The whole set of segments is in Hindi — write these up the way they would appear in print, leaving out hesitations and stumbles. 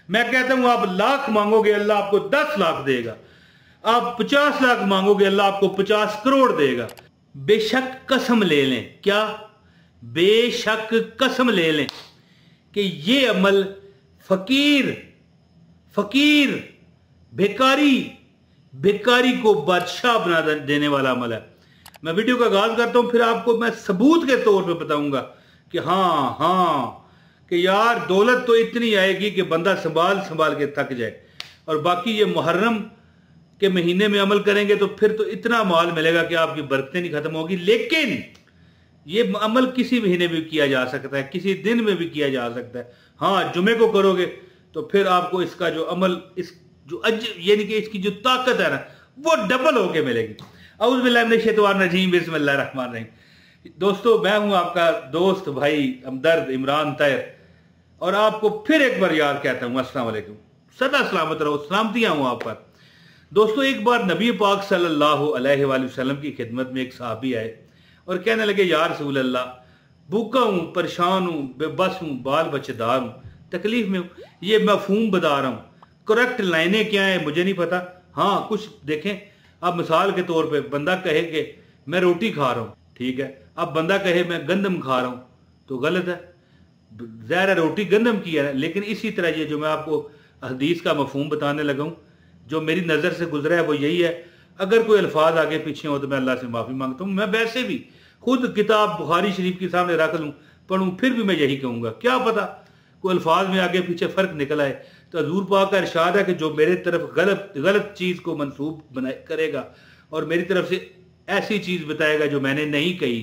मैं कहता हूं आप लाख मांगोगे अल्लाह आपको 10 लाख देगा, आप 50 लाख मांगोगे अल्लाह आपको 50 करोड़ देगा। बेशक कसम ले लें, क्या बेशक कसम ले लें कि ये अमल फकीर फकीर भिखारी भिखारी को बादशाह बना देने वाला अमल है। मैं वीडियो का आगाज करता हूं, फिर आपको मैं सबूत के तौर पे बताऊंगा कि हाँ कि यार दौलत तो इतनी आएगी कि बंदा संभाल संभाल के थक जाए। और बाकी ये मुहर्रम के महीने में अमल करेंगे तो फिर तो इतना माल मिलेगा कि आपकी बरकतें नहीं खत्म होगी। लेकिन ये अमल किसी महीने में किया जा सकता है, किसी दिन में भी किया जा सकता है। हाँ, जुमे को करोगे तो फिर आपको इसका जो अमल, इस जो यानी कि इसकी जो ताकत है ना, वो डबल होके मिलेगी। औज़ु बिल्लाहि मिनश शैतानिर रजीम, बिस्मिल्लाहिर रहमानिर रहीम। दोस्तों, मैं हूं आपका दोस्त भाई हमदर्द इमरान तैर, और आपको फिर एक बार याद कहता हूं अस्सलाम वालेकुम, सदा सलामत रहो, सलामतियां हूं आप पर। दोस्तों, एक बार नबी पाक सल्लल्लाहु अलैहि वसल्लम की खिदमत में एक सहाबी आए और कहने लगे, या रसूल अल्लाह, भूखा हूं, परेशान हूं, बेबस हूं, बाल बच्चेदार हूं, तकलीफ में हूं। ये मफहूम बता रहा हूं, करेक्ट लाइनें क्या है मुझे नहीं पता। हाँ, कुछ देखें। अब मिसाल के तौर पे बंदा कहे कि मैं रोटी खा रहा हूं, ठीक है। अब बंदा कहे मैं गंदम खा रहा हूं, तो गलत है। ज़ाहिर है रोटी गंदम की है। लेकिन इसी तरह ये जो मैं आपको हदीस का मफहूम बताने लगा हूं, जो मेरी नज़र से गुजरा है वो यही है। अगर कोई अल्फाज आगे पीछे हो तो मैं अल्लाह से माफ़ी मांगता हूँ। मैं वैसे भी खुद किताब बुखारी शरीफ के सामने रख लूँ, पढ़ूँ, फिर भी मैं यही कहूँगा। क्या पता कोई अल्फाज में आगे पीछे फ़र्क निकल आए। तो हज़ूर पाक का इरशाद है कि जो मेरे तरफ गलत चीज़ को मंसूब करेगा और मेरी तरफ से ऐसी चीज़ बताएगा जो मैंने नहीं कही,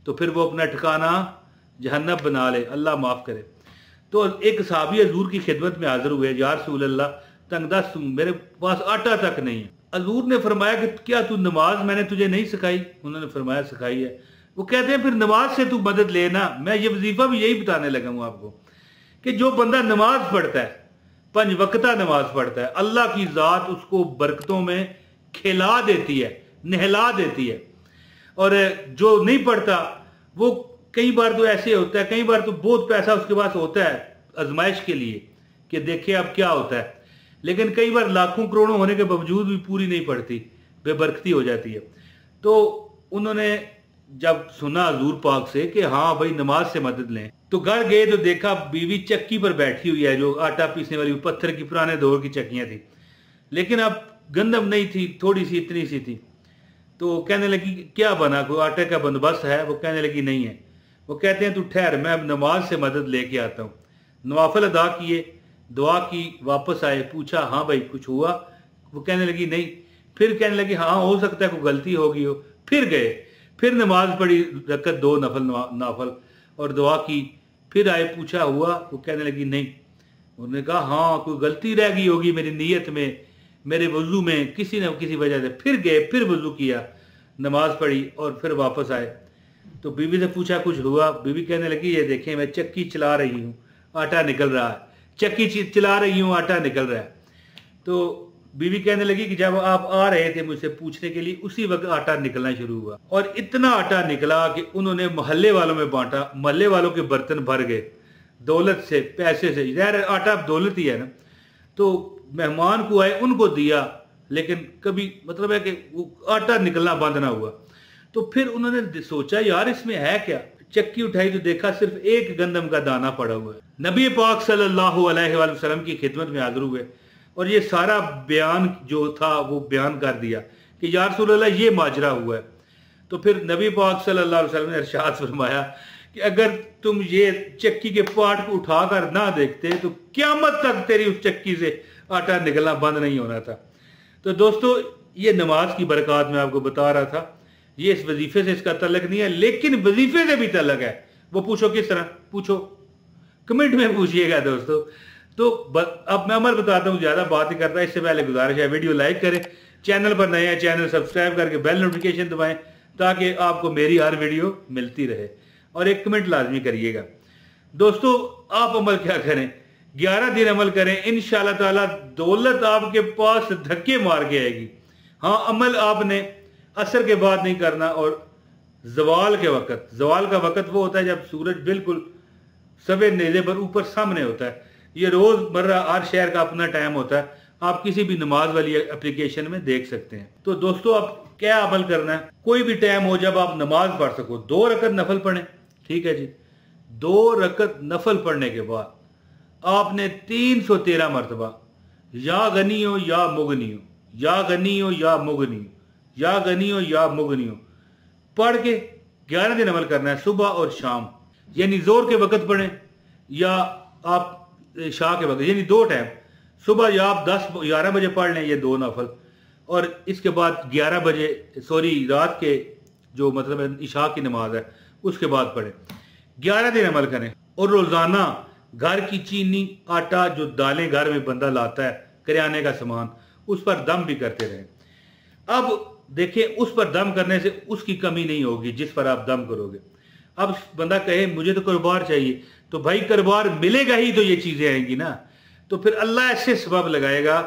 तो फिर वो अपना ठिकाना जहन्नम बना ले, अल्लाह माफ़ करे। तो एक सहाबी हजूर की खिदमत में हाजिर हुए, या रसूल अल्लाह, तंगदस्त हूं, मेरे पास आटा तक नहीं है। हजूर ने फरमाया कि क्या तू नमाज मैंने तुझे नहीं सिखाई? उन्होंने फरमाया सिखाई है। वो कहते हैं फिर नमाज से तू मदद लेना। मैं ये वजीफा भी यही बताने लगा हूं आपको कि जो बंदा नमाज पढ़ता है, 5 वक्ता नमाज पढ़ता है, अल्लाह की ज़ात उसको बरकतों में खिला देती है, नहला देती है। और जो नहीं पढ़ता वो कई बार तो ऐसे होता है, कई बार तो बहुत पैसा उसके पास होता है आजमाइश के लिए कि देखे अब क्या होता है, लेकिन कई बार लाखों करोड़ों होने के बावजूद भी पूरी नहीं पड़ती, बेबरकती हो जाती है। तो उन्होंने जब सुना हजूर पाक से कि हाँ भाई नमाज से मदद लें, तो घर गए तो देखा बीवी चक्की पर बैठी हुई है, जो आटा पीसने वाली पत्थर की पुराने दौर की चक्कियां थी, लेकिन अब गंदम नहीं थी, थोड़ी सी इतनी सी थी। तो कहने लगी क्या बना, कोई आटे का बंदोबस्त है? वो कहने लगी नहीं है। वो कहते हैं तू ठहर, मैं अब नमाज से मदद लेके आता हूँ। नवाफिल अदा किए, दुआ की, वापस आए, पूछा हाँ भाई कुछ हुआ? वो कहने लगी नहीं। फिर कहने लगी हाँ हो सकता है कोई गलती होगी हो। फिर गए, फिर नमाज पढ़ी, रकत 2 नाफल और दुआ की। फिर आए, पूछा हुआ? वो कहने लगी नहीं। उन्होंने कहा हाँ कोई गलती रह गई होगी मेरी नीयत में, मेरे वजू में, किसी न किसी वजह से। फिर गए, फिर वजू किया, नमाज पढ़ी और फिर वापस आए। तो बीवी से पूछा कुछ हुआ? बीवी कहने लगी ये देखें मैं चक्की चला रही हूँ, आटा निकल रहा है, चक्की चला रही हूँ, आटा निकल रहा है। तो बीवी कहने लगी कि जब आप आ रहे थे मुझसे पूछने के लिए, उसी वक्त आटा निकलना शुरू हुआ और इतना आटा निकला कि उन्होंने मोहल्ले वालों में बांटा। मोहल्ले वालों के बर्तन भर गए दौलत से, पैसे से। यार आटा दौलत ही है ना। तो मेहमान को आए उनको दिया, लेकिन कभी मतलब है कि वो आटा निकलना बंद ना हुआ। तो फिर उन्होंने सोचा यार इसमें है क्या। चक्की उठाई तो देखा सिर्फ एक गंदम का दाना पड़ा हुआ है। नबी पाक सल्लल्लाहु अलैहि वसल्लम की खिदमत में हाजिर हुए और ये सारा बयान जो था वो बयान कर दिया कि या रसूल अल्लाह ये माजरा हुआ है। तो फिर नबी पाक सल्लल्लाहु अलैहि वसल्लम ने इरशाद फरमाया कि अगर तुम ये चक्की के पार्ट को उठाकर ना देखते तो क़यामत तक तेरी उस चक्की से आटा निकलना बंद नहीं होना था। तो दोस्तों, ये नमाज की बरकत मैं आपको बता रहा था। ये इस वजीफे से इसका तल्लक नहीं है, लेकिन वजीफे से भी तल्लक है। वो पूछो किस तरह, पूछो कमेंट में पूछिएगा दोस्तों। तो अब मैं अमल बताता हूँ, ज़्यादा बात ही करता है। इससे पहले गुजारिश है वीडियो लाइक करें, चैनल पर नए हैं चैनल सब्सक्राइब करके बेल नोटिफिकेशन दबाएं ताकि आपको मेरी हर वीडियो मिलती रहे, और एक कमेंट लाजमी करिएगा। दोस्तों, आप अमल क्या करें, 11 दिन अमल करें, इंशाअल्लाह ताला दौलत आपके पास धक्के मार के आएगी। हाँ, अमल आपने असर के बाद नहीं करना और जवाल के वक्त। जवाल का वक्त वो होता है जब सूरज बिल्कुल सवेरे नेज़े पर ऊपर सामने होता है। ये रोज़मर्रा हर शहर का अपना टाइम होता है, आप किसी भी नमाज वाली एप्लीकेशन में देख सकते हैं। तो दोस्तों आप क्या अमल करना है, कोई भी टाइम हो जब आप नमाज पढ़ सको, 2 रकत नफल पढ़ें, ठीक है जी। 2 रकत नफल पढ़ने के बाद आपने 313 मरतबा या गनी हो या मुगनी हो, या गनी हो या मुगनी हो, या गनी हो या मुगनी हो पढ़ के 11 दिन अमल करना है, सुबह और शाम। यानी जोर के वक्त पढ़ें या आप शाह के वक्त, यानी 2 टाइम, सुबह या आप 10-11 बजे पढ़ लें ये 2 नफल, और इसके बाद 11 बजे रात के जो मतलब इशा की नमाज है उसके बाद पढ़ें। 11 दिन अमल करें और रोजाना घर की चीनी, आटा, जो दालें घर में बंदा लाता है, करियाने का सामान, उस पर दम भी करते रहें। अब देखिए, उस पर दम करने से उसकी कमी नहीं होगी जिस पर आप दम करोगे। अब बंदा कहे मुझे तो कारोबार चाहिए, तो भाई कारोबार मिलेगा ही तो ये चीजें आएंगी ना। तो फिर अल्लाह ऐसे सबब लगाएगा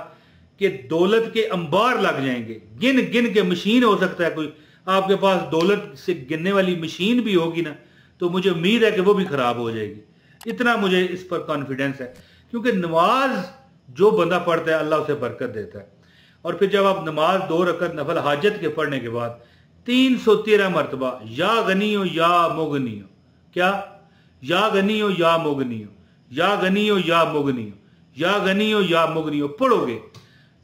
कि दौलत के अंबार लग जाएंगे, गिन गिन के मशीन हो सकता है कोई आपके पास दौलत से गिनने वाली मशीन भी होगी ना, तो मुझे उम्मीद है कि वो भी खराब हो जाएगी। इतना मुझे इस पर कॉन्फिडेंस है, क्योंकि नमाज जो बंदा पढ़ता है अल्लाह उसे बरकत देता है। और फिर जब आप नमाज 2 रकत नफल हाजत के पढ़ने के बाद 313 मरतबा या गनी हो या मुगनी हो, क्या, या गनी हो या मुगनी हो, या गनी हो या मुगनी हो, या गनी हो या मुगनी हो पढ़ोगे,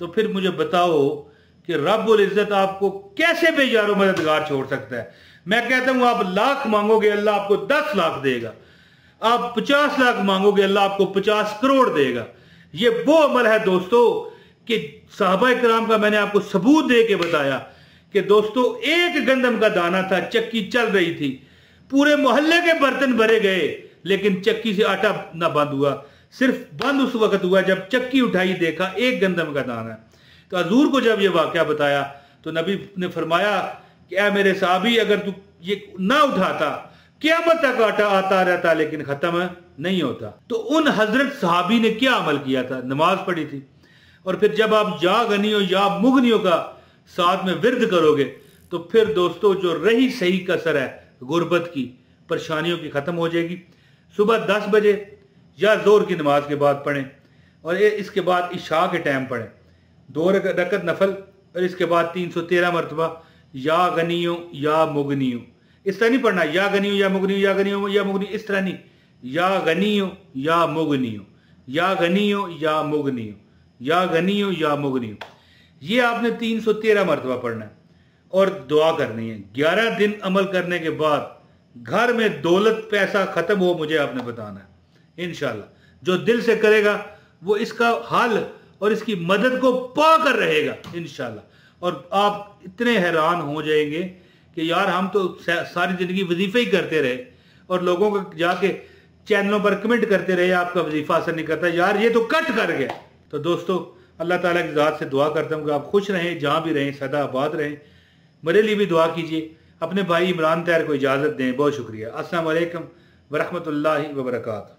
तो फिर मुझे बताओ कि रब्बुल इज्जत आपको कैसे बेयारो मददगार छोड़ सकता है। मैं कहता हूं आप लाख मांगोगे अल्लाह आपको 10 लाख देगा, आप 50 लाख मांगोगे अल्लाह आपको 50 करोड़ देगा। ये वो अमल है दोस्तों कि सहाबा किराम का मैंने आपको सबूत दे के बताया कि दोस्तों एक गंदम का दाना था, चक्की चल रही थी, पूरे मोहल्ले के बर्तन भरे गए, लेकिन चक्की से आटा ना बंद हुआ। सिर्फ बंद उस वक्त हुआ जब चक्की उठाई, देखा एक गंदम का दाना। तो हजूर को जब ये वाकया बताया तो नबी ने फरमाया कि ऐ मेरे साहबी, अगर तू ये ना उठाता क़यामत तक आटा आता रहता लेकिन खत्म नहीं होता। तो उन हजरत सहाबी ने क्या अमल किया था, नमाज पढ़ी थी। और फिर जब आप या गनियों या मुगनियों का साथ में विरद करोगे तो फिर दोस्तों जो रही सही कसर है गुर्बत की, परेशानियों की खत्म हो जाएगी। सुबह 10 बजे या जोर की नमाज के बाद पढ़ें, और इसके बाद इशा के टाइम पढ़ें 2 रकत नफल, और इसके बाद 313 मरतबा या गनियों या मुगनियों। इस तरह नहीं पढ़ना या गनियों या मुगनियों, या गनियों या मुगनियों, इस तरह नहीं, या गनियों या मुगनियों, या गनियों या मुगनियों, या गनियों या मुगनियों। ये आपने 313 मरतबा पढ़ना है और दुआ करनी है। 11 दिन अमल करने के बाद घर में दौलत पैसा खत्म हो, मुझे आपने बताना है इंशाल्लाह। जो दिल से करेगा वो इसका हल और इसकी मदद को पाकर रहेगा इंशाल्लाह। और आप इतने हैरान हो जाएंगे कि यार हम तो सारी जिंदगी वजीफे ही करते रहे और लोगों को जाके चैनलों पर कमेंट करते रहे आपका वजीफा असर नहीं करता, यार ये तो कट कर गया। तो दोस्तों अल्लाह ताला की ज़ात से दुआ करता हूँ कि आप खुश रहें, जहाँ भी रहें, सदा आबाद रहें। मेरे लिए भी दुआ कीजिए। अपने भाई इमरान तैयार को इजाज़त दें। बहुत शुक्रिया। अस्सलाम वालेकुम व रहमतुल्लाहि व बरकातहू।